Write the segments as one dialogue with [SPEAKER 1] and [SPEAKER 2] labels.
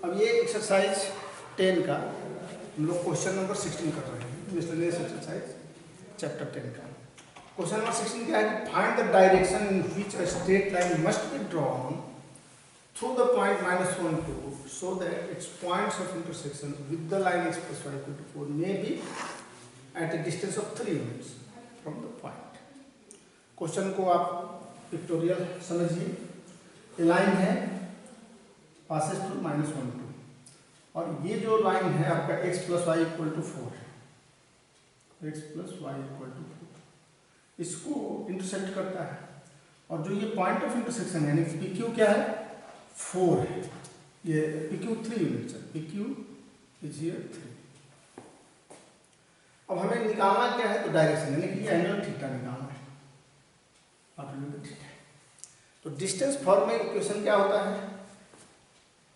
[SPEAKER 1] अब ये एक्सरसाइज 10 का हम लोग क्वेश्चन नंबर 16 कर रहे हैं, मिसलेनियस एक्सरसाइज चैप्टर 10 का। क्वेश्चन नंबर 16 क्या है कि find the direction in which a straight line must be drawn through the point -1, 2 so that its points of intersection with the line x plus y equal to 4 may be at a distance of 3 units from the point। Question को आप pictorial समझिए। ये line है passes through -1, 2 और ये जो line है आपका x plus y equal to 4, x plus y equal to 4 इसको इंटरसेक्ट करता है। और जो ये पॉइंट ऑफ इंटरसेक्शन है यानी PQ क्या है 4 है, ये PQ 3 यूनिट्स है, PQ इज हियर 3। अब हमें निकालना क्या है तो डायरेक्शन यानी कि एंगल थीटा निकालना है। तो डिस्टेंस फॉर्म में इक्वेशन क्या होता है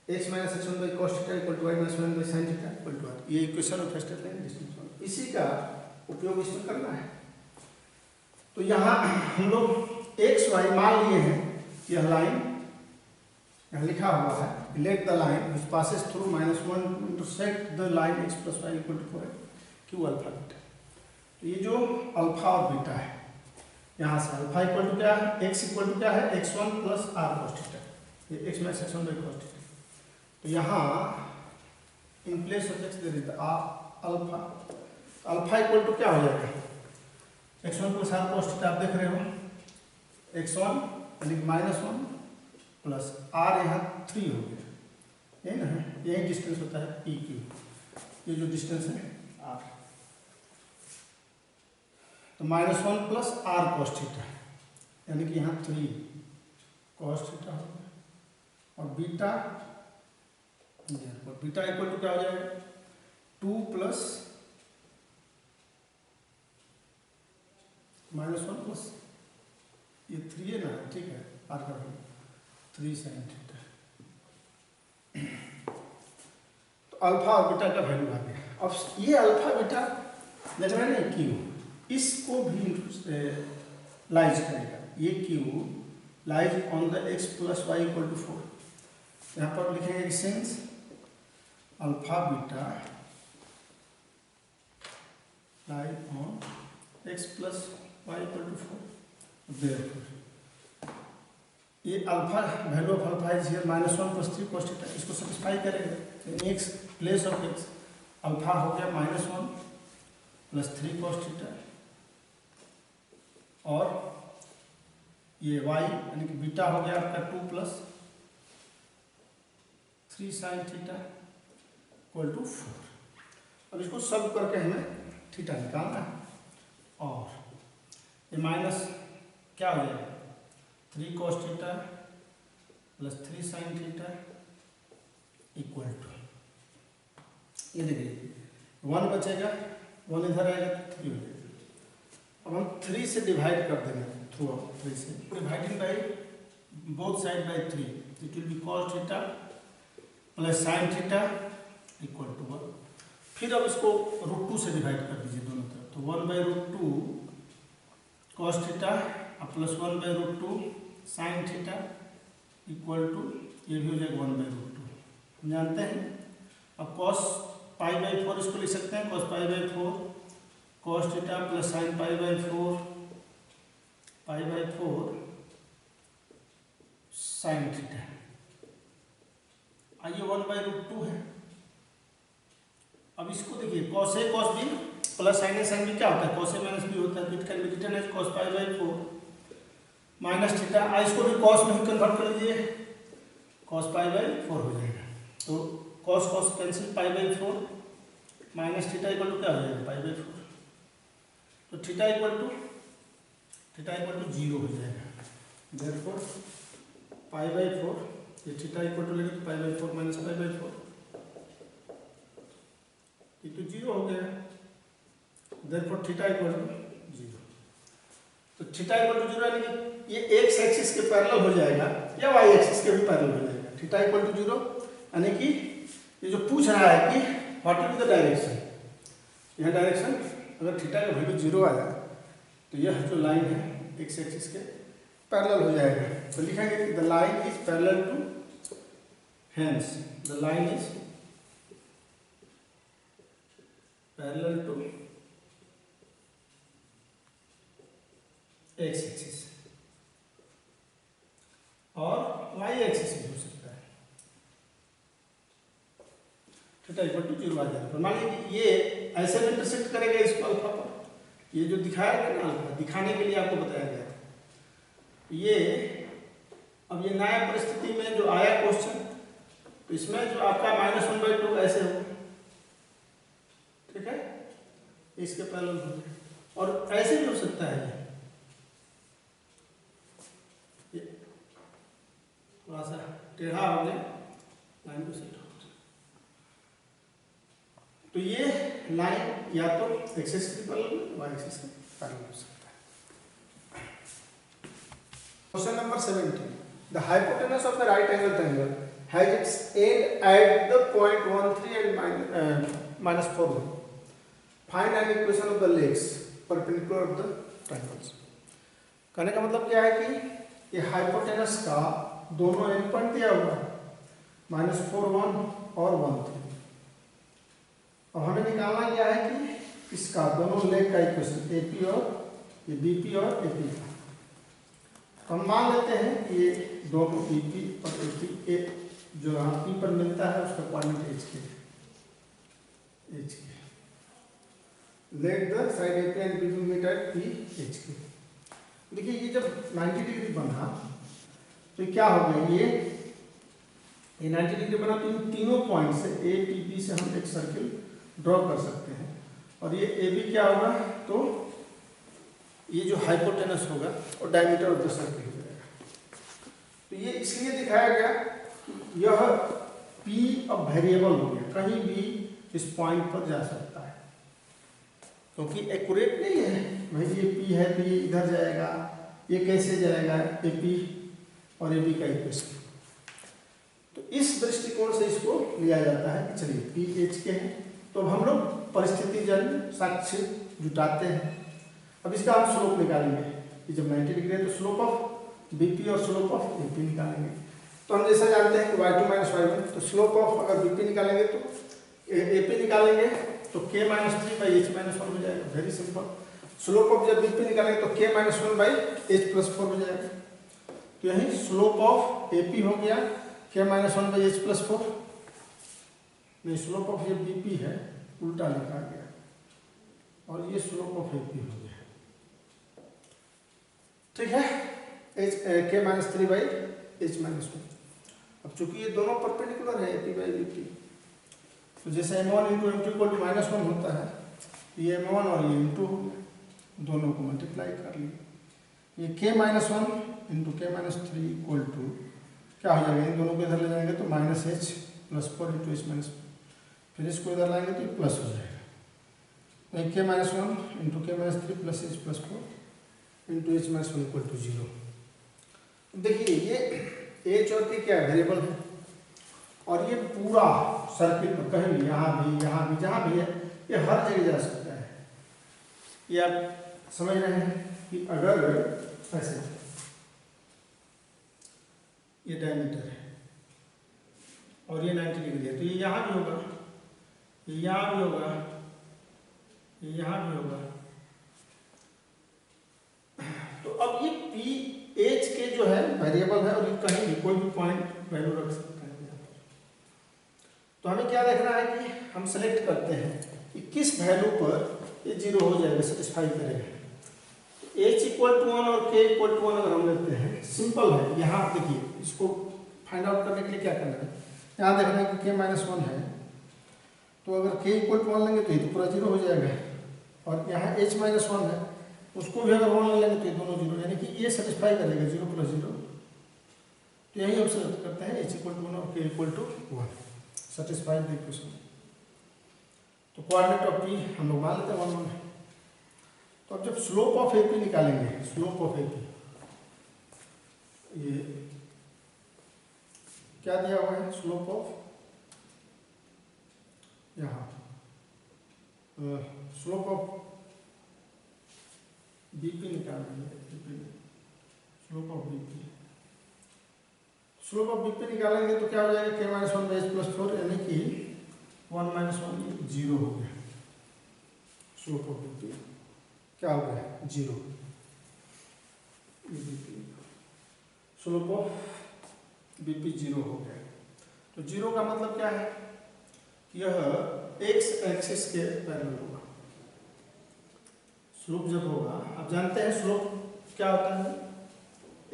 [SPEAKER 1] x minus x1 by cos theta equal to y minus 1 by sin theta equal to r। ये equation of straight line distance form, इसी का उपयोग इसमें करना है। तो यहाँ हम लोग x y मान लिए हैं, यह लाइन यहाँ लिखा हुआ है let the line which passes through -1 intersect the line x plus y equal to 4 Q alpha beta. तो ये जो अल्फा और बीटा है यहाँ से अल्फा इक्वल टू क्या है x इक्वल टू क्या है x1 plus r cos theta, ये x minus x1 by cos theta. तो यहाँ in place of x there is the alpha, alpha equal to क्या हो जाएगा x1 plus r cos theta. आप देख रहे हो x1 यानी -1 प्लस r यहाँ 3 हो गया, यही ना है, यही डिस्टेंस होता है PQ, ये जो डिस्टेंस है r। तो -1 प्लस r cos थीटा यानी कि यहाँ 3 cos थीटा हो गया और बीटा इक्वल टू क्या हो जाएगा 2 प्लस -1 प्लस ये 3 है ना, ठीक है, r का वैल्यू 3 sin थीटा। तो अल्फा और बीटा का वैल्यू आ गया। अब ये अल्फा बीटा देख रहे हैं क्यू, इसको भी लाइज करेगा। ये Q lies on the x plus y equal to 4। यहाँ पर लिखेंगे कि since alpha beta lies on x plus y equal to 4 therefore ये alpha value of alpha is here -1 plus 3 cos theta, इसको सेटिस्फाई करेगा। x place of x alpha हो गया -1 plus 3 cos theta और ये y यानी कि बीटा हो गया आपका 2 plus 3 sin theta equal to 4। अब इसको सॉल्व करके हमें थीटा निकालना है और ये माइनस क्या हो जाएगा 3 cos theta plus 3 sin theta equal to, ये देखिए 1 बचेगा, 1 इधर आएगा तो 3 हो जाएगा। अब हम 3 से डिवाइड कर देंगे, थ्रू 3 से dividing by both side by 3, it will be cos theta plus sin theta equal to 1। फिर अब इसको √2 से डिवाइड कर दीजिए दोनों तरफ, तो 1 by √2 cos theta plus 1 by √2 sin theta equal to ये भी हो जाएगा 1 बाई √2। हम जानते हैं अब cos पाई बाई 4 इसको लिख सकते हैं, cos pi by 4 cos theta plus sin pi by 4 sin theta. आइए 1 बाई √2 है। अब इसको देखिए cos A cos B plus sin A sin B क्या होता है cos A माइनस B होता है, तो it can be written as cos pi by 4 minus theta. इसको भी cos में ही कन्वर्ट कर लीजिए, cos पाई बाई 4 हो जाएगा। तो cos cancel pi by 4 minus theta equal to क्या हो जाएगा पाई बाई 4। तो थीटा इक्वल टू 0 हो जाएगा। देयरफॉर पाई बाई 4 ये थीटा इक्वल टू लेंगे तो pi by 4 minus pi by 4 ये तो 0 हो गया। Therefore theta equal to 0। तो थीटा इक्वल टू 0 यानी कि ये x एक्सिस के पैरेलल हो जाएगा या y एक्सिस के भी पैरेलल हो जाएगा। थीटा इक्वल टू 0 यानी कि ये जो पूछ रहा है कि व्हाट इज द डायरेक्शन, यह डायरेक्शन अगर थीटा का वैल्यू 0 आया तो यह जो लाइन है x एक्सिस के पैरेलल हो जाएगा। तो लिखेंगे कि the line is parallel to hence the line is parallel to x axis और y एक्सिस भी हो सकता है। थीटा इक्वल टू 0 आ जाएगा। मान लीजिए कि ये ऐसे भी इंटरसेक्ट करेगा इसको अल्फा पर, ये जो दिखाया गया ना अल्फा, दिखाने के लिए आपको बताया गया था। ये अब ये नया परिस्थिति में जो आया क्वेश्चन, तो इसमें जो आपका -1/2 ऐसे हो, ठीक है, इसके पैरेलल हो, और ऐसे भी हो सकता है ये थोड़ा सा टेढ़ा हो गया, लाइन को सेट हो। तो ये लाइन या तो एक्सिस के पैरेलल वाई एक्सिस के पैरेलल हो सकता है। Question number 17, the hypotenuse of the right angle triangle has its and at the point 13 and -4 find an equation of the legs perpendicular of the triangles. कहने का मतलब क्या है कि ये हाइपोटेनस का दोनों एंड पॉइंट दिया हुआ है, -4 1 और 1 3। अब हमें निकालना क्या है कि इसका दोनों लेग का इक्वेशन एपी और ये बीपी और एपी का। हम मान लेते हैं कि ये दोनों बीपी और एपी जो यहाँ पी पर मिलता है उसका coordinate H K let the side AP and BP meet at P H K. देखिए ये जब 90 डिग्री बना तो क्या हो गया, ये 90 डिग्री बना तो इन तीनों पॉइंट से ए पी बी से हम एक सर्किल ड्रॉ कर सकते हैं, और ये ए बी क्या होगा, तो ये जो हाइपोटेनस होगा और डायमीटर ऑफ द सर्किल हो जाएगा। तो ये इसलिए दिखाया गया कि यह P अब वेरिएबल हो गया, कहीं भी इस पॉइंट पर जा सकता है, क्योंकि एक्यूरेट नहीं है भाई ये P है तो ये इधर जाएगा, ये कैसे जाएगा ए पी और ए बी का इक्वेशन। तो इस दृष्टिकोण से इसको लिया जाता है कि चलिए पी एच के है, तो हम लोग परिस्थिति जन साक्ष्य जुटाते हैं। अब इसका हम स्लोप निकालेंगे कि जब 90 डिग्री है तो स्लोप ऑफ बीपी और स्लोप ऑफ एपी निकालेंगे। तो हम जैसा जानते हैं कि y2 - y1, तो स्लोप ऑफ अगर बीपी निकालेंगे तो एपी निकालेंगे तो k - 3/h - 1 हो जाएगा, वेरी सिंपल। स्लोप ऑफ जब बीपी निकालेंगे तो k - 1/h+4 हो जाएगा। तो यही स्लोप ऑफ एपी हो गया k - 1/h+4, नहीं स्लोप ऑफ ये बीपी है उल्टा लिखा गया, और ये स्लोप ऑफ एपी हो गया, ठीक है, k - 3/h-1। अब चूंकि ये दोनों परपेंडिकुलर है एपी बाई बीपी, तो जैसे m1 × m2 = -1 होता है, ये m1 और ये m2 दोनों को मल्टीप्लाई कर लिए, ये k - 1 × k - 3 = क्या हो जाएगा, इन दोनों को इधर ले जाएंगे तो -h+4 × h-, फिर इसको इधर लाएंगे तो प्लस हो जाएगा, k - 1 × k - 3 + h+4 × h-1 = 0। देखिए ये h और k क्या है, वेरिएबल है, और ये पूरा सर्किल पर कहीं भी, यहाँ भी जहाँ भी है, ये हर जगह जा सकता है। ये आप समझ रहे हैं कि अगर ऐसे ये डायमीटर है और ये 90 डिग्री है, तो ये यहाँ भी होगा, ये यहाँ भी होगा, ये यहाँ भी होगा। तो अब ये पी एच के जो है वेरिएबल है, और ये कहीं भी कोई भी पॉइंट वैल्यू रख सकते हैं यहाँ पर। तो हमें क्या देखना है कि हम सेलेक्ट करते हैं कि किस वैल्यू पर ये 0 हो जाएगा, सेटिस्फाई करेगा। h = 1 और k = 1 अगर हम लेते हैं, सिंपल है। यहाँ देखिए इसको फाइंड आउट करने के लिए क्या करना है, यहाँ देखना है कि k - 1 है, तो अगर k = 1 लेंगे तो ये तो पूरा 0 हो जाएगा, और यहाँ h - 1 है, उसको भी अगर 1 लेंगे तो ये दोनों 0, यानी कि ये सेटिस्फाई करेगा 0 + 0। तो यही हम सेलेक्ट करते हैं h = 1 और k = 1, सेटिस्फाई द इक्वेशन। तो कोऑर्डिनेट ऑफ p हम लोग मान लेते हैं 1 1 है। तो अब जब स्लोप ऑफ एपी निकालेंगे, स्लोप ऑफ एपी ये क्या दिया हुआ है, स्लोप ऑफ यहाँ स्लोप ऑफ बीपी निकालेंगे, slope of BP, slope of BP निकालेंगे तो क्या हो जाएगा, k minus 1 by H plus 4, यानी कि 1 माइनस 1 जीरो हो गया। स्लोप ऑफ बीपी क्या हो गया, zero. Slope of BP zero हो गया। तो जीरो का मतलब क्या है, यह एक्स एक्सिस के पैरेलल होगा। स्लोप जब होगा, आप जानते हैं स्लोप क्या होता है,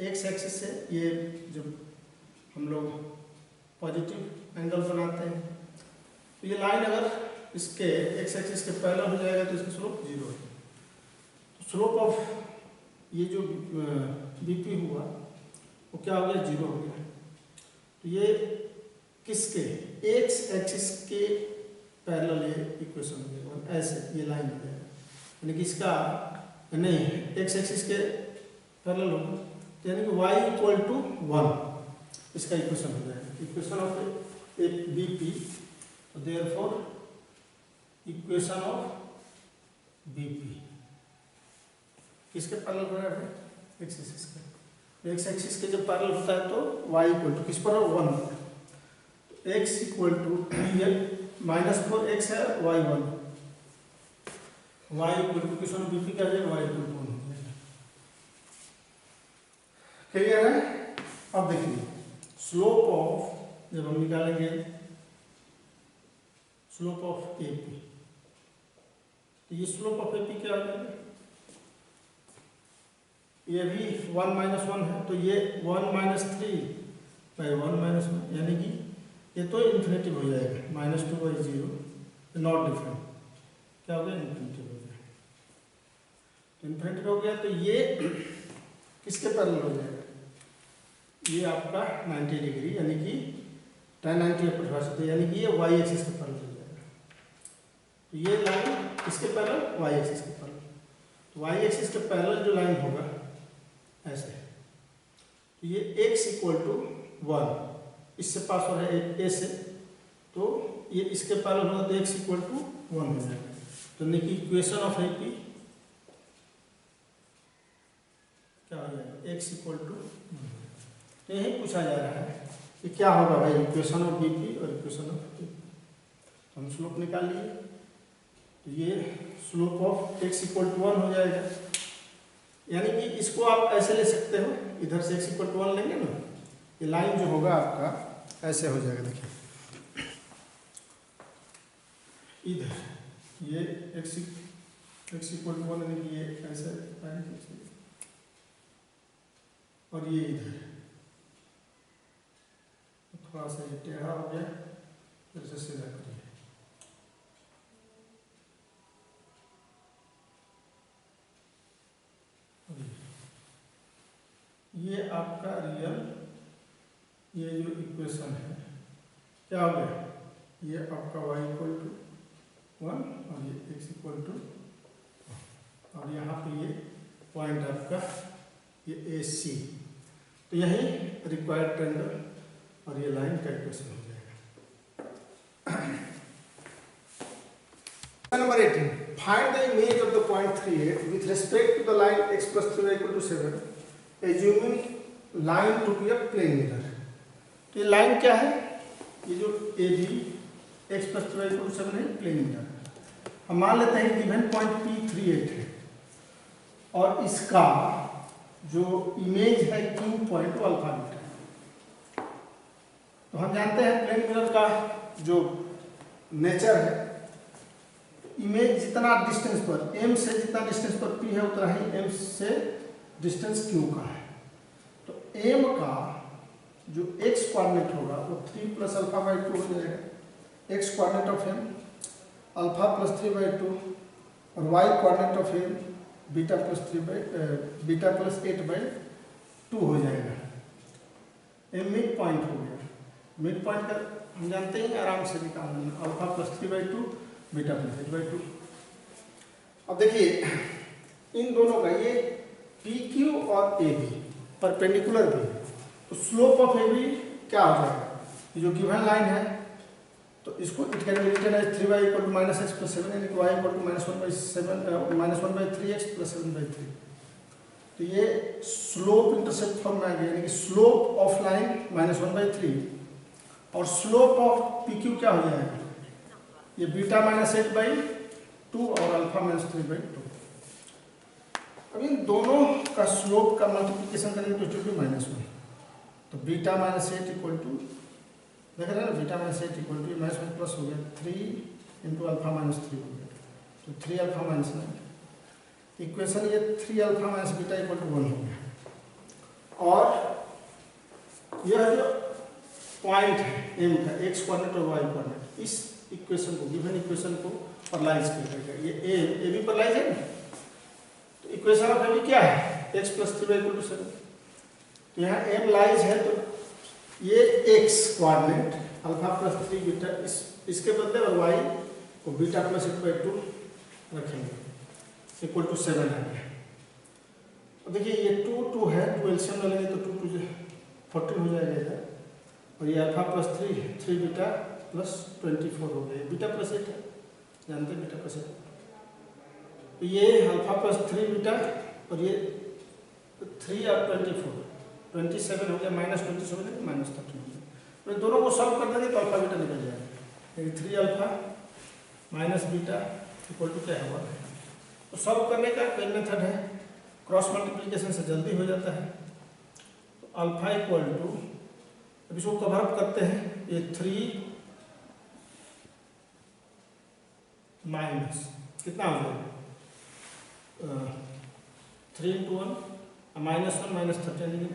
[SPEAKER 1] एक्स एक्सिस से ये जब हम लोग पॉजिटिव एंगल बनाते हैं तो ये लाइन अगर इसके एक्स एक्सिस के पैरेलल हो जाएगा तो इसका स्लोप जीरो है। तो स्लोप ऑफ ये जो बीपी हुआ वो क्या हो गया, जीरो हो गया। तो ये किसके, एक्स एक्सिस के पैरेलल ये इक्वेशन हो जाएगा, ऐसे ये लाइन हो जाएगा, यानी कि इसका नहीं एक्स एक्सिस के पैरेलल होगा, तो यानी कि y इक्वल टू 1 इसका इक्वेशन हो जाएगा, इक्वेशन ऑफ ए बीपी। तो देयरफॉर इक्वेशन ऑफ बीपी किसके पैरेलल हो रहा है, एक्स एक्सिस का। एक्स एक्सिस के जब पैरेलल होता है तो y इक्वल टू किस पर, 1 होता है। तो x इक्वल टू -4 x है, y 1, y equal to equation of BP क्या हो जाएगा, y इक्वल टू 1 हो जाएगा। क्लियर है। अब देखिए स्लोप ऑफ, जब हम निकालेंगे स्लोप ऑफ एपी, तो ये स्लोप ऑफ एपी क्या हो जाएगा, ये भी 1 माइनस 1 है, तो ये 1 माइनस 3 बाई 1 माइनस 1, यानी कि ये तो इन्फिनेटिव हो जाएगा, -2 बाई 0 नॉट डिफरेंट, क्या हो गया, इन्फिनेटिव हो गया। तो इन्फिनेटिव हो गया तो ये किसके पैरेलल हो जाएगा, ये आपका 90 डिग्री, यानी कि tan 90 परिभाषित है, यानी कि ये y एक्सिस के पैरेलल हो जाएगा। तो ये लाइन किसके पैरेलल, y एक्सिस के पैरेलल। तो y एक्सिस के पैरेलल जो लाइन होगा ऐसे, तो ये x इक्वल टू 1 इससे पास हो रहा है a से, तो ये इसके पैरेलल होगा तो x इक्वल टू 1 हो जाएगा। तो यानी कि इक्वेशन ऑफ एपी क्या हो जाएगा, x इक्वल टू 1। तो यही पूछा जा रहा है कि क्या होगा भाई, इक्वेशन ऑफ बीपी और इक्वेशन ऑफ एपी। तो हम स्लोप निकाल लिए, तो ये slope of x equal to 1 हो जाएगा, यानी कि इसको आप ऐसे ले सकते हो, इधर से x इक्वल टू 1 लेंगे ना, ये लाइन जो होगा आपका ऐसे हो जाएगा। देखिए इधर ये x इक्वल टू 1, यानी कि ये ऐसे, और ये इधर थोड़ा सा ये टेढ़ा हो गया, फिर से सीधा करिए, ये आपका रियल, ये जो इक्वेशन है क्या हो गया, ये आपका y इक्वल टू 1 और ये x इक्वल टू, और यहाँ पे ये पॉइंट आपका ये AC, तो यही रिक्वायर्ड ट्रायंगल और ये लाइन का इक्वेशन हो जाएगा। Number 18, find the image of the point 38 with respect to the line x + 3y = 7, assuming line to be a plane mirror. तो ये लाइन क्या है, ये जो AB x + 3y = 7 है, प्लेन मिरर। हम मान लेते हैं गिवन पॉइंट P38 है और इसका जो इमेज है Q पॉइंट वो अल्फा बीटा है। तो हम जानते हैं प्लेन मिरर का जो नेचर है, इमेज जितना डिस्टेंस पर M से जितना डिस्टेंस पर P है उतना ही M से डिस्टेंस Q का है। तो M का जो x कोऑर्डिनेट होगा वो 3 + α/2 हो जाएगा। x coordinate of M alpha + 3/2 और y coordinate of M beta + 8/2 हो जाएगा। M मिड पॉइंट हो गया। मिड पॉइंट का हम जानते हैं आराम से निकाल लेना, अल्फा + 3/2 बीटा + 8/2। अब देखिए इन दोनों का ये PQ और AB परपेंडिकुलर भी है, तो स्लोप ऑफ AB क्या हो जाएगा, ये जो गिवन लाइन है तो इसको it can be written as 3y = -x + 7, यानी कि y = -1/3x + 7/3। तो ये स्लोप इंटरसेप्ट फॉर्म में आ गया, यानी कि स्लोप ऑफ लाइन -1/3 और स्लोप ऑफ पी क्यू क्या हो जाएगा, ये बीटा -8/2 और अल्फा -3/2। अब इन दोनों का स्लोप का मल्टीप्लिकेशन करेंगे तो इट विल बी -1। तो बीटा -8 इक्वल टू, देख रहे हैं ना, बीटा -8 इक्वल टू -1 प्लस हो गया 3 इंटू अल्फा -3 हो गया, तो 3 अल्फा -9 इक्वेशन ये 3 alpha minus beta equal to 1 हो गया। और यह जो पॉइंट है एम का, एक्स कोऑर्डिनेट और वाई कोऑर्डिनेट, इस इक्वेशन को, गिवन इक्वेशन को परलाइज करेगा। ये ए भी परलाइज है ना, तो इक्वेशन ऑफ ए भी क्या है, x + 3y = 7। तो यहाँ एम लाइज है, तो ये एक्स कोऑर्डिनेट अल्फा + 3 बीटा इसके बदले और वाई को बीटा + 8/2 रखेंगे इक्वल टू 7 आ गया। अब देखिए ये 2 है, 2 एलसीएम लेंगे तो 2 2 14 हो जाएगा इधर, और ये अल्फा + 3 बीटा + 24 हो गया। बीटा + 8 है, जानते हैं बीटा + 8। तो ये अल्फा + 3 बीटा और ये 3 और 24 27 हो गया, -27 हो गया, -13 हो गया। तो दोनों को सॉल्व कर देंगे तो अल्फा बीटा निकल जाएगा, यानी 3 alpha minus beta equal to क्या है 1। तो सॉल्व करने का कई मेथड है, क्रॉस मल्टीप्लिकेशन से जल्दी हो जाता है। तो अल्फा इक्वल टू, अब इसको कवर अप करते हैं, ये 3 माइनस कितना हो जाएगा 3 × 1 -1 -13,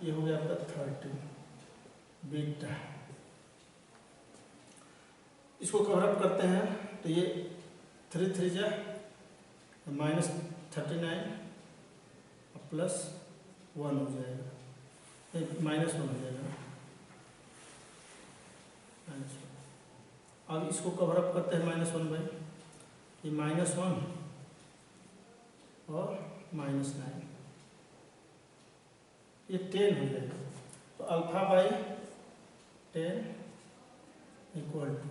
[SPEAKER 1] ये हो गया आपका 13 बीटा। इसको कवर अप करते हैं तो ये 3 3 जा -39 +1 हो जाएगा, -1 हो जाएगा -1। अब इसको कवर अप करते हैं -1/, ये -1 और -9, ये 10 हो जाएगा। तो अल्फा बाई 10 इक्वल टू,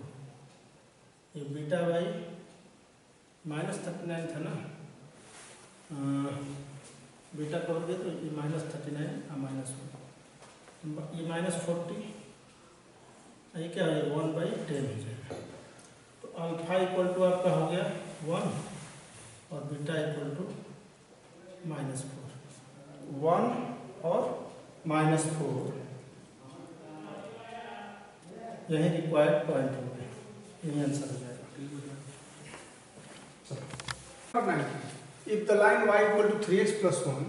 [SPEAKER 1] ये बीटा बाई -39 था ना, बीटा कवर दिया तो ये -39 और -1, ये -40, ये क्या हो जाएगा 1/10 हो जाएगा। तो अल्फा इक्वल टू आपका हो गया 1 और बीटा इक्वल टू -4, 1 और -4, यही रिक्वायर्ड पॉइंट हो गया, यही आंसर हो जाएगा। If the line y equal to 3x + 1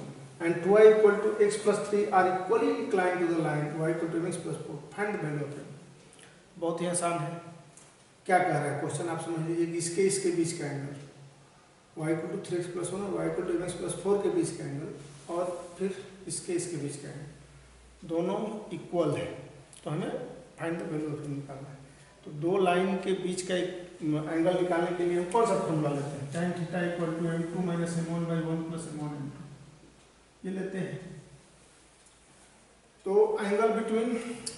[SPEAKER 1] and 2y equal to x + 3 are equally inclined to the line y equal to mx + 4, find the value of m। बहुत ही आसान है, क्या कह रहा है क्वेश्चन आप समझ लीजिए, इसके बीच का angle y equal to 3x + 1 और y equal to mx + 4 के बीच का एंगल, और फिर इसके बीच का एंगल, दोनों इक्वल है, तो हमें find the value of m निकालना है। तो दो लाइन के बीच का एक एंगल निकालने के लिए हम कौन सा फॉर्मूला लेते हैं, tan θ = m2 - m1/1 + m1m2, ये लेते हैं। तो angle between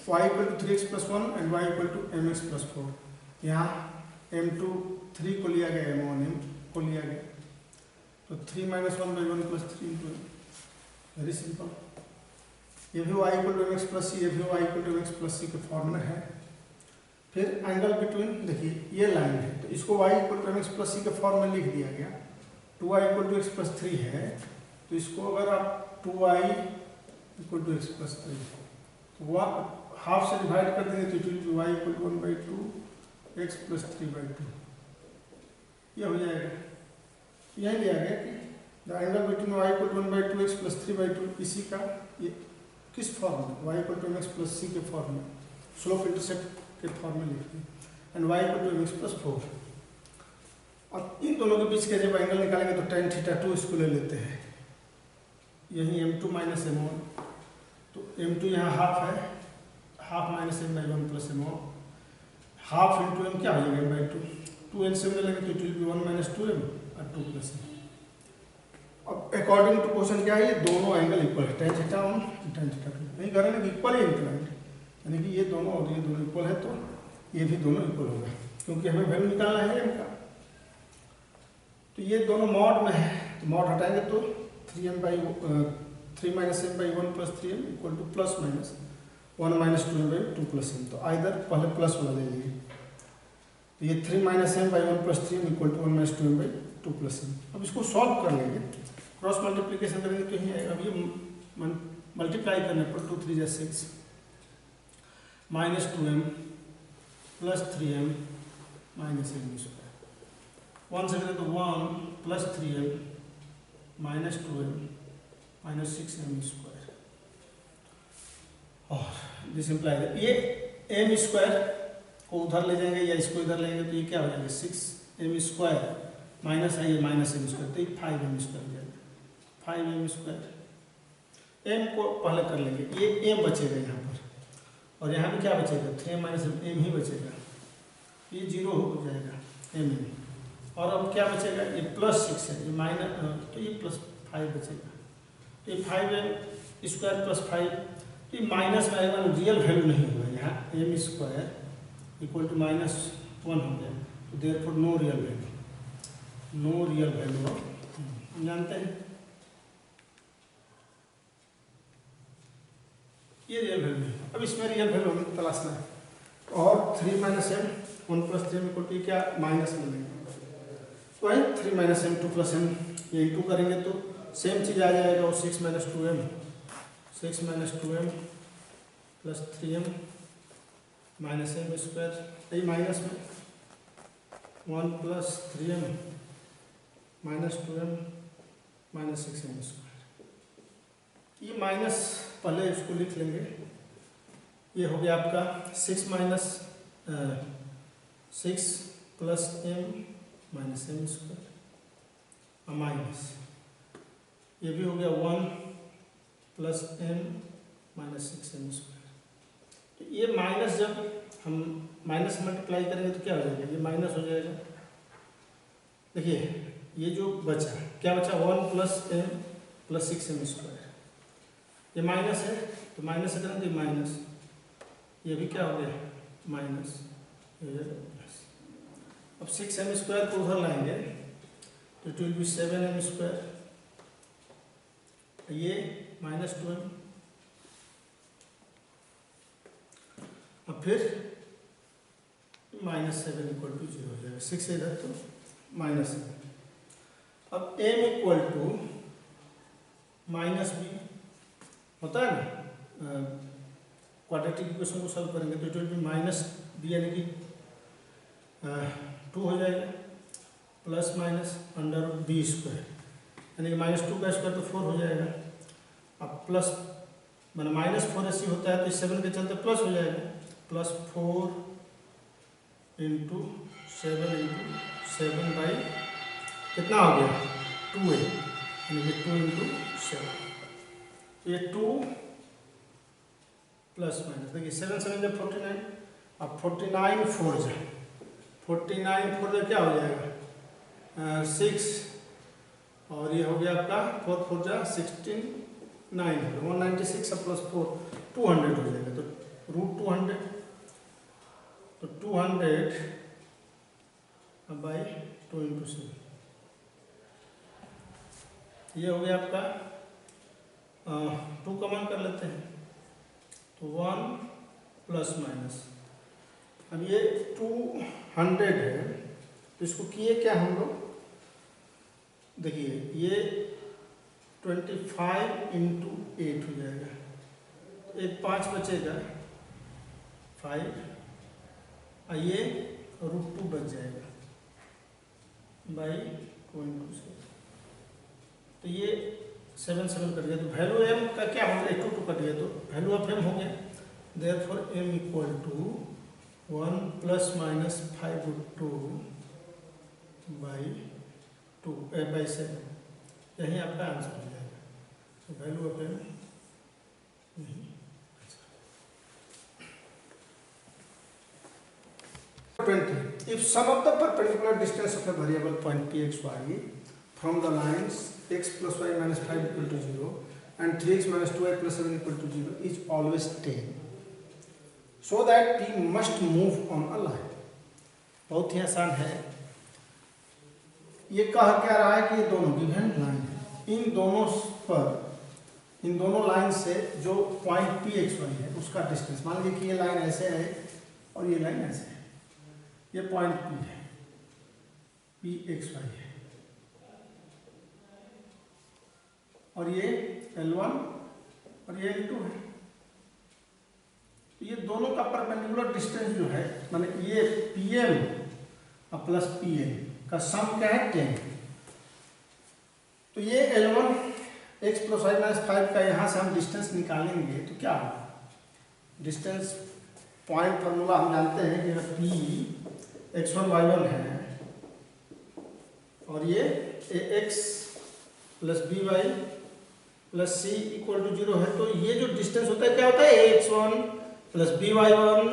[SPEAKER 1] y = 3x + 1 and y = mx + 4, यहाँ m2 3 को लिया गया, m1 m को लिया गया, तो 3 - 1/1 + 3 × m, वेरी सिंपल। ये भी y = mx + c, ये भी y = mx + c के फॉर्म में है। फिर एंगल बिटवीन, देखिए ये लाइन है, तो इसको y = mx + c के फॉर्म में लिख दिया गया। 2y = x + 3 है, तो इसको अगर आप 2y = x + 3, तो हाफ से डिवाइड कर देंगे तो y = 1/2 x + 3/2, ये हो जाएगा। यही लिया गया कि the angle between y = 1/2 x + 3/2, इसी का ये किस फॉर्म में, y = mx + c के फॉर्म में, स्लोप इंटरसेप्ट के फॉर्म में लिखते हैं, एंड y = mx + 4। और इन दोनों के बीच के जब एंगल निकालेंगे तो tan θ2 इसको ले लेते हैं, यही m2 - m1, तो m2 यहाँ हाफ है, half -m/1 + m1, half into m क्या हो जाएगा m/2, 2 एलसीएम ले लेंगे तो इट विल बी 1 - 2m और 2 + m। अब अकॉर्डिंग टू क्वेश्चन क्या है, ये दोनों एंगल इक्वल है, tan θ1 tan θ2, नहीं करेंगे कि इक्वल ही इंक्लाइंड, यानी कि ये दोनों और ये दोनों इक्वल है, तो ये भी दोनों इक्वल होगा, क्योंकि हमें वैल्यू निकालना है m का। तो ये दोनों मॉड में है, तो मॉड हटाएंगे तो 3 minus M by 1 plus 3m equal to plus minus 1 minus 2m by 2 plus m। तो आइदर पहले प्लस वाला ले लीजिए, तो ये 3 minus M by 1 plus 3m equal to 1 minus 2m by 2 plus m। अब इसको सॉल्व कर लेंगे, क्रॉस मल्टीप्लीकेशन करेंगे तो यही आएगा। अब ये मल्टीप्लाई करने पर 2 3 जा 6 minus 2m plus 3m minus m square. 1 से करें तो 1 plus 3m minus 2m minus 6m square. और दिस इम्प्लाई ये m स्क्वायर को उधर ले जाएंगे या इसको इधर लेंगे तो ये क्या हो जाएगा 6m स्क्वायर माइनस है ये माइनस m स्क्वायर, तो ये 5m स्क्वायर हो जाएगा। 5m स्क्वायर, m को पहले कर लेंगे, ये m बचेगा यहाँ पर और यहाँ भी क्या बचेगा 3m माइनस m ही बचेगा, ये 0 हो जाएगा m। और अब क्या बचेगा, ये प्लस 6 है, ये माइनस, तो ये प्लस 5 बचेगा, तो ये 5m स्क्वायर प्लस 5, तो ये माइनस में आएगा, रियल वैल्यू नहीं होगा यहाँ, m square equal to minus 1 हो गया, तो therefore no real value, no real value of, जानते हैं ये रियल वैल्यू है। अब इसमें रियल वैल्यू हमें तलाशना है, और 3 minus M 1 plus 3 equal to क्या माइनस में लेंगे, तो है 3 माइनस एम 2 प्लस एम, ये इंटू करेंगे तो सेम चीज़ आ जाएगा, और 6 minus 2m 6 minus 2m plus 3m minus m square, यही माइनस में 1 plus 3m minus 2m minus 6m square. ये माइनस पहले इसको लिख लेंगे, ये हो गया आपका 6 minus 6 plus m minus m square minus, ये भी हो गया 1 plus m minus 6m square. तो ये माइनस जब हम माइनस मल्टीप्लाई करेंगे तो क्या हो जाएगा, ये माइनस हो जाएगा। देखिए ये जो बचा क्या बचा 1 plus m plus 6m square, ये माइनस है तो माइनस से करेंगे माइनस, ये भी क्या हो गया माइनस, प्लस। अब 6m स्क्वायर को उधर लाएंगे तो it will B 7m square, ये माइनस 2m, अब फिर माइनस 7 इक्वल टू 0 हो जाएगा, 6 इधर तो माइनस 7। अब m equal to minus b होता है ना, क्वाड्रेटिक इक्वेशन को सॉल्व करेंगे तो it will B minus b यानी कि 2 हो जाएगा, plus minus under b square यानी कि माइनस 2 का स्क्वायर तो 4 हो जाएगा। अब प्लस मैंने माइनस 4 ऐसी होता है तो इस 7 के चलते प्लस हो जाएगा, प्लस 4 इंटू 7 बाई कितना हो गया 2a, यानी कि 2 इंटू 7, ये 2 प्लस माइनस, देखिए 7 7 जब 49, अब 49 4 जाए 49 4 क्या हो जाएगा 6, और ये हो गया आपका 4 4 जा 16 9 196 प्लस 4 200 हो जाएगा, तो रूट 200, तो 200 बाई 2 इंटू 7, ये हो गया आपका 2 कॉमन कर लेते हैं तो 1 प्लस माइनस। अब ये 200 है तो इसको किए क्या हम लोग, देखिए ये 25 इंटू 8 हो जाएगा, एक 5 बचेगा 5, और ये रूट 2 बच जाएगा बाई 2 इंटू 7, तो ये 7 7 कट गया, तो वैल्यू m का क्या हो गया 2 2 कट गया, तो वैल्यू ऑफ m हो गया, therefore m equal to 1 plus minus 5 root 2 by 2 by 7, यही आपका आंसर हो जाएगा। तो वैल्यू ऑफ m यही। 20. If sum of the perpendicular distance of a variable point px y from the lines x plus y minus 5 equal to 0 and 3x minus 2y plus 7 equal to 0 is always 10, so that p must move on a line. बहुत ही आसान है, ये कह क्या रहा है कि ये दोनों गिवन लाइन है, इन दोनों पर, इन दोनों लाइन से जो पॉइंट पी एक्स वाई है उसका डिस्टेंस, मान लीजिए कि ये लाइन ऐसे है और ये लाइन ऐसे है, ये पॉइंट पी है, पी एक्स वाई है, और ये L1 और ये L2 है। तो ये दोनों का परपेंडिकुलर डिस्टेंस जो है, माने ये PM प्लस PN का सम क्या है 10। तो ये L1 x plus Y minus 5 का यहाँ से हम डिस्टेंस निकालेंगे तो क्या होगा, डिस्टेंस पॉइंट फार्मूला हम जानते हैं कि P x1 y1 है और ये ax plus by plus c equal to 0 है। तो ये जो डिस्टेंस होता है क्या होता है, ax1 plus by1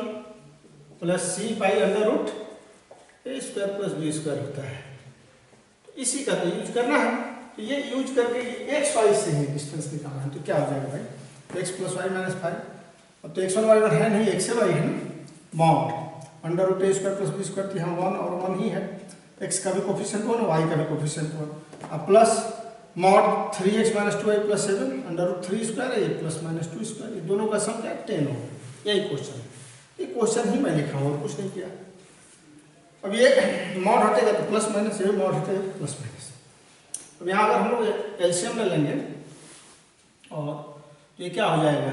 [SPEAKER 1] plus c by under root a square plus b square होता है। तो इसी का तो यूज करना है। तो ये यूज करके एक्स वाई से ही डिस्टेंस निकालना है। तो क्या हो जाएगा भाई, एक्स प्लस वाई माइनस 5, अब तो x1 y1 है नहीं, x से y है ना, mod under root a square plus b square, यहाँ 1 और 1 ही है, x का भी कोफिशिएंट 1 y का भी कोफिशिएंट 1, अब plus mod 3x minus 2y plus 7 under root 3 square है, प्लस माइनस 2 स्क्वायर, ये दोनों का सम क्या 10 हो। यही क्वेश्चन है, ये क्वेश्चन ही मैं लिखा हूँ और कुछ नहीं किया। अब ये मॉड हटेगा तो प्लस माइनस, ये मॉड हटेगा प्लस माइनस। अब यहाँ अगर हम लोग एलसीएम ले लेंगे और ये क्या हो जाएगा,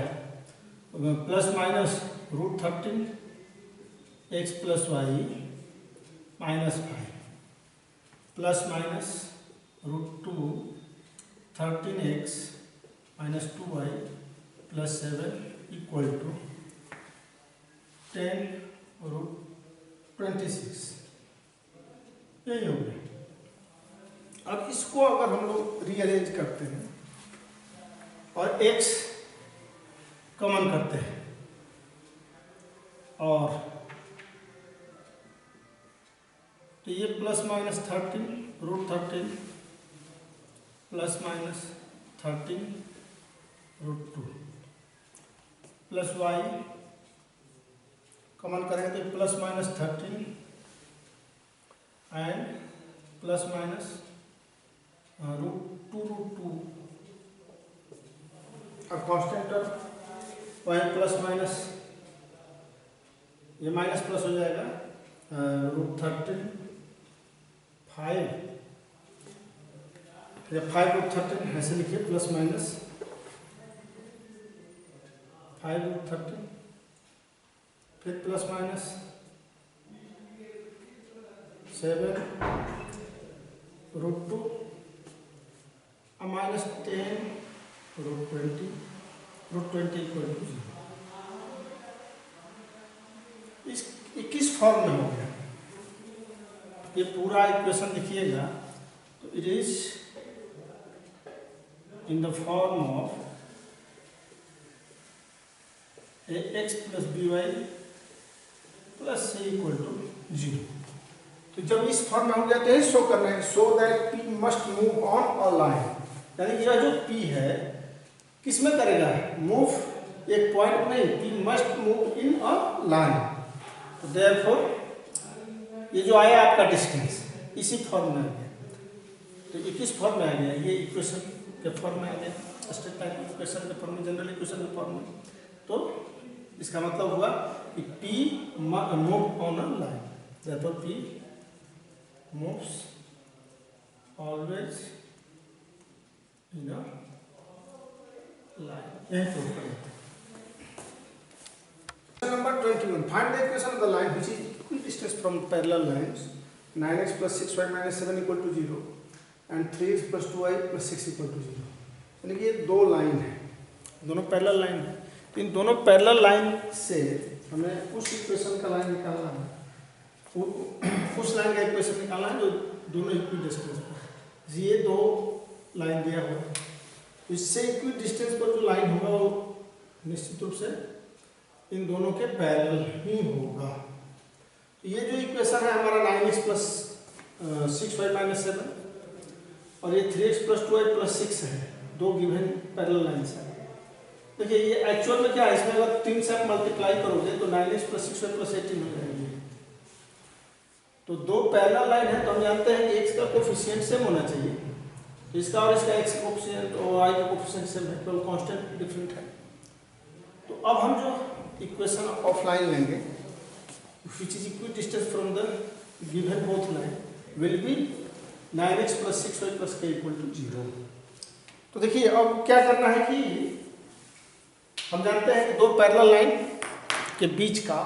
[SPEAKER 1] plus minus root 13 X plus Y minus 5 plus minus root 2 13x minus 2y plus 7 equal to 10 root 26, यही हो गया। अब इसको अगर हम लोग रीअरेंज करते हैं और x कॉमन करते हैं और तो ये plus minus 13 root 13 plus minus 13 root 2 plus y common करेंगे तो plus minus 13 and plus minus root 2 अब constant term y plus minus, ये माइनस प्लस हो जाएगा, रूट 13 5, या 5 रूट 13 ऐसे लिखिए, प्लस माइनस 5 रूट 13, फिर plus minus 7 root 2 minus 10 root 20 equal to 0। इस 21 फॉर्म में हो गया। ये पूरा इक्वेशन लिखिएगा तो it is in the form of ax plus by plus c equal to 0। तो जब इस फॉर्म में हो गया तो ये शो करना है, so that p must move on a line, यानी यह जो p है किस में करेगा, मूव एक पॉइंट नहीं, p must move in a line. तो देयरफॉर ये जो आया आपका डिस्टेंस इसी फॉर्म में आ गया। तो ये किस फॉर्म में आ गया, ये इक्वेशन के फॉर्म में आ गया, स्टेट टाइप इक्वेशन के फॉर्म में, जनरल इक्वेशन के फॉर्म में। तो इसका मतलब हुआ कि p move on a line, therefore p moves always in a line. यही प्रूव करें। Number 21. Find the equation of the line which is equidistant from parallel lines. 9x plus 6y minus 7 equal to 0 and 3x plus 2y plus 6 equal to 0. यानी कि ये दो line है, दोनों parallel line है। तो इन दोनों पैरेलल लाइन से हमें उस इक्वेशन का लाइन निकालना है, उस लाइन का इक्वेशन निकालना है जो दोनों इक्विडिस्टेंस पर। ये दो लाइन दिया हुआ है, इससे इक्विडिस्टेंस पर जो लाइन होगा वो निश्चित रूप से इन दोनों के पैरेलल ही होगा। ये जो इक्वेशन है हमारा 9x प्लस 6y माइनस 7 और ये 3x प्लस 2y प्लस 6 है, दो गिवन पैरेलल लाइन्स है। देखिए ये एक्चुअल में क्या है, इसमें अगर 3 से आप मल्टीप्लाई करोगे तो 9x प्लस 6y प्लस 18 हो जाएगी। तो दो पैरेलल लाइन है तो हम जानते हैं कि x का कोफिशिएंट सेम होना चाहिए, तो इसका और इसका x कोफिशिएंट और y का कोफिशिएंट सेम है, केवल कांस्टेंट डिफरेंट है। तो अब हम जो इक्वेशन ऑफलाइन लेंगे which is equidistant from the given both line will be 9x plus 6y plus k equal to 0। तो देखिए अब क्या करना है कि हम जानते हैं कि दो पैरेलल लाइन के बीच का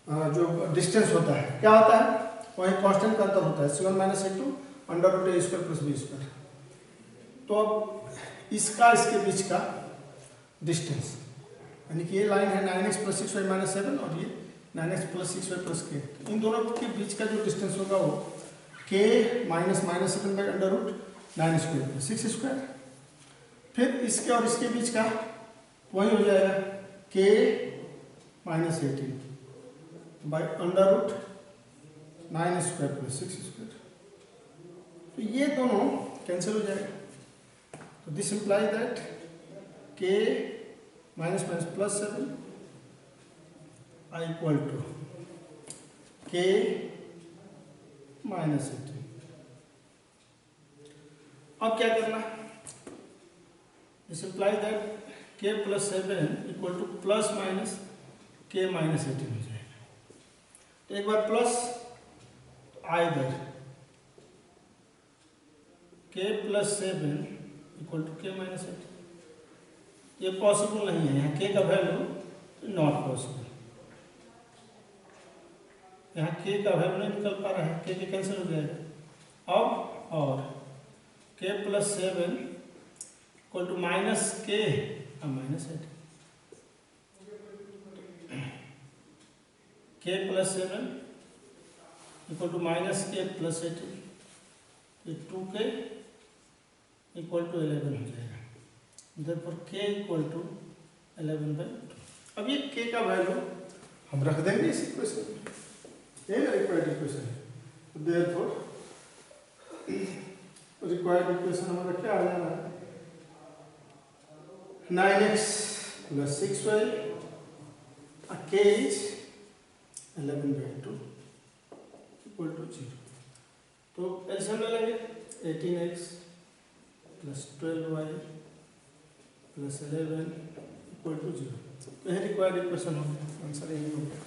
[SPEAKER 1] जो डिस्टेंस होता है क्या होता है, वही कांस्टेंट का अंतर होता है c1 minus a2 under root a square plus b square. तो अब इसका इसके बीच का डिस्टेंस यानी कि ये लाइन है 9x प्लस 6y माइनस 7 और ये 9x plus 6y plus k, इन दोनों के बीच का जो डिस्टेंस होगा वो k minus minus 7 by under root 9 square plus 6 square. फिर इसके और इसके बीच का वही हो जाएगा k minus 18 by under root 9 square plus 6 square. तो ये दोनों कैंसिल हो जाएगा। तो this imply that k minus minus plus 7 equal to k minus 18। अब क्या करना, this imply that k plus 7 equal to plus minus k minus 18 हो जाएगा। तो एक बार plus either k plus 7 equal to k minus 18, ये पॉसिबल नहीं है, यहाँ k का वैल्यू नॉट पॉसिबल, यहाँ k का वैल्यू नहीं निकल पा रहा है, k कैंसिल हो जाएगा। अब और k plus 7 equal to minus k minus 8, k plus 7 equal to minus k plus 18, ये 2k इक्वल टू 11 हो जाएगा। Therefore k equal to 11/2। अब ये k का वैल्यू हम रख देंगे इस इक्वेशन में, ये रिक्वायर्ड इक्वेशन है। Therefore रिक्वायर्ड इक्वेशन हमारा क्या आ जाना है, 9x plus 6y, k is 11/2 equal to 0। तो एलसीएम ले लेंगे, 18x plus 12y plus 11 equal to 0। तो यह रिक्वायर्ड इक्वेशन हो गया, आंसर यही हो गया।